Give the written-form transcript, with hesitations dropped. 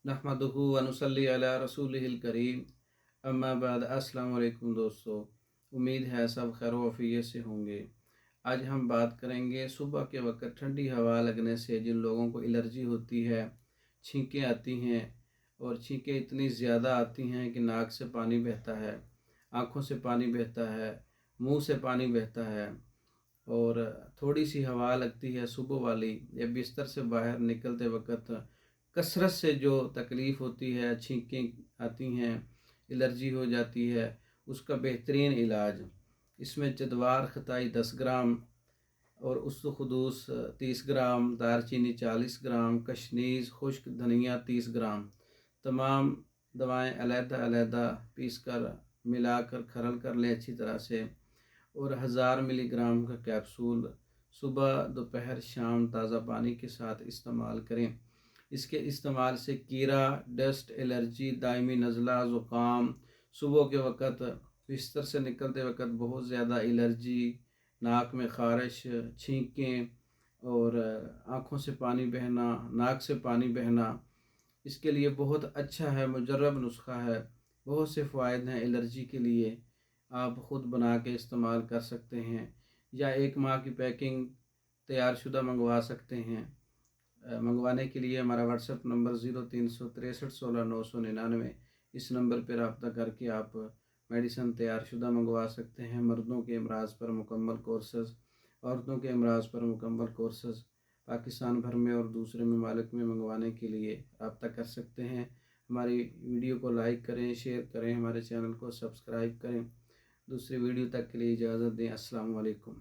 नहमदुहु व नुसल्ली अला रसूलिहिल करीम, अम्मा बाद। अस्सलाम वालेकुम दोस्तों, उम्मीद है सब खैर वफ़ियत से होंगे। आज हम बात करेंगे सुबह के वक्त ठंडी हवा लगने से जिन लोगों को एलर्जी होती है, छींकें आती हैं और छींकें इतनी ज़्यादा आती हैं कि नाक से पानी बहता है, आँखों से पानी बहता है, मुंह से पानी बहता है और थोड़ी सी हवा लगती है सुबह वाली या बिस्तर से बाहर निकलते वक्त कसरत से जो तकलीफ़ होती है, छींकें आती हैं, एलर्जी हो जाती है, उसका बेहतरीन इलाज इसमें जद्वार खताई 10 ग्राम और उस्तु खुदूस 30 ग्राम, दारचीनी 40 ग्राम, कशनीज़ खुश्क धनिया 30 ग्राम, तमाम दवाएं अलहदा पीस कर मिलाकर खरल कर लें अच्छी तरह से और 1000 मिलीग्राम का कैप्सूल सुबह दोपहर शाम ताज़ा पानी के साथ इस्तेमाल करें। इसके इस्तेमाल से कीड़ा, डस्ट एलर्जी, दायमी नज़ला, ज़ुकाम, सुबह के वक़्त बिस्तर से निकलते वक़्त बहुत ज़्यादा एलर्जी, नाक में ख़ारिश, छींकें और आँखों से पानी बहना, नाक से पानी बहना, इसके लिए बहुत अच्छा है, मुजर्रब नुस्खा है। बहुत से फ़वाइद हैं एलर्जी के लिए। आप ख़ुद बना के इस्तेमाल कर सकते हैं या 1 माह की पैकिंग तैयार शुदा मंगवा सकते हैं। मंगवाने के लिए हमारा व्हाट्सएप नंबर 036316 999, इस नंबर पर रब्ता करके आप मेडिसन तैयार शुदा मंगवा सकते हैं। मर्दों के अमराज पर मुकम्मल कोर्सेज़, औरतों के अमराज पर मुकम्मल कोर्सेज़ पाकिस्तान भर में और दूसरे ममालिक में मंगवाने के लिए रब्ता कर सकते हैं। हमारी वीडियो को लाइक करें, शेयर करें, हमारे चैनल को सब्सक्राइब करें। दूसरी वीडियो तक के लिए इजाज़त दें। अस्सलाम वालेकुम।